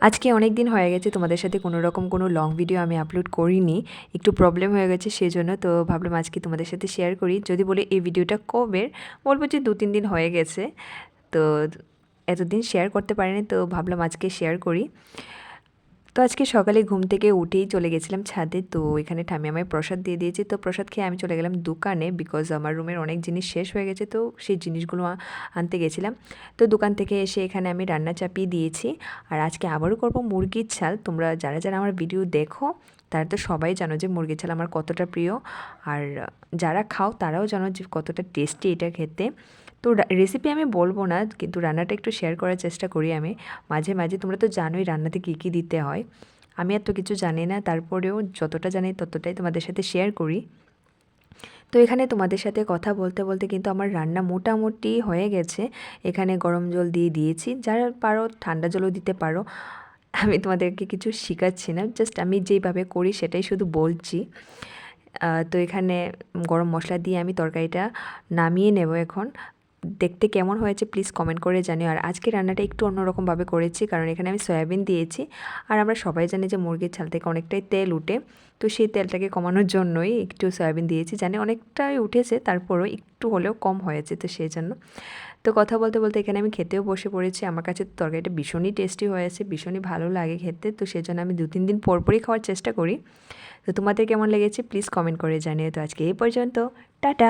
আজকে অনেক দিন হয়ে গেছে তোমাদের সাথে কোনো রকম কোনো লং ভিডিও আমি আপলোড করিনি, একটু প্রবলেম হয়ে গেছে সেজন্য। তো ভাবলাম আজকে তোমাদের সাথে শেয়ার করি। যদি বলে এই ভিডিওটা কবের, বলবো যে 2-3 দিন হয়ে গেছে। তো এতদিন শেয়ার করতে পারিনি, তো ভাবলাম আজকে শেয়ার করি। তো আজকে সকালে ঘুম থেকে উঠেই চলে গেছিলাম ছাদে। তো এখানে ঠাম্মি আমায় প্রসাদ দিয়ে দিয়েছে, তো প্রসাদ খেয়ে আমি চলে গেলাম দোকানে, বিকজ আমার রুমের অনেক জিনিস শেষ হয়ে গেছে, তো সেই জিনিসগুলো আনতে গেছিলাম। তো দোকান থেকে এসে এখানে আমি রান্না চাপিয়ে দিয়েছি। আর আজকে আবারও করব মুরগির ঝাল। তোমরা যারা যারা আমার ভিডিও দেখো তারা তো সবাই জানো যে মুরগির ঝাল আমার কতটা প্রিয়, আর যারা খাও তারাও জানো যে কতটা টেস্টি এটা খেতে। তো রেসিপি আমি বলবো না, কিন্তু রান্নাটা একটু শেয়ার করার চেষ্টা করি আমি মাঝে মাঝে। তোমরা তো জানোই রান্নাতে কী কী দিতে হয়। আমি এত কিছু জানি না, তারপরেও যতটা জানি ততটাই তোমাদের সাথে শেয়ার করি। তো এখানে তোমাদের সাথে কথা বলতে বলতে কিন্তু আমার রান্না মোটামুটি হয়ে গেছে। এখানে গরম জল দিয়ে দিয়েছি, যারা পারো ঠান্ডা জলও দিতে পারো। আমি তোমাদেরকে কিছু শেখাচ্ছি না, জাস্ট আমি যেইভাবে করি সেটাই শুধু বলছি। তো এখানে গরম মশলা দিয়ে আমি তরকারিটা নামিয়ে নেব এখন। দেখতে কেমন হয়েছে প্লিজ কমেন্ট করে জানিও। আর আজকে রান্নাটা একটু অন্যরকমভাবে করেছি, কারণ এখানে আমি সয়াবিন দিয়েছি। আর আমরা সবাই জানি যে মুরগির ছাল থেকে অনেকটাই তেল উঠে, তো সেই তেলটাকে কমানোর জন্যই একটু সয়াবিন দিয়েছি। জানি অনেকটাই উঠেছে, তারপরেও একটু হলেও কম হয়েছে, তো সেই জন্য। তো কথা বলতে বলতে এখানে আমি খেতেও বসে পড়েছি। আমার কাছে তরকারিটা ভীষণই টেস্টি হয়েছে, ভীষণই ভালো লাগে খেতে, তো সেজন্য আমি 2-3 দিন পরপরই খাওয়ার চেষ্টা করি। তো তোমাদের কেমন লেগেছে প্লিজ কমেন্ট করে জানিও। তো আজকে এই পর্যন্ত, টাটা।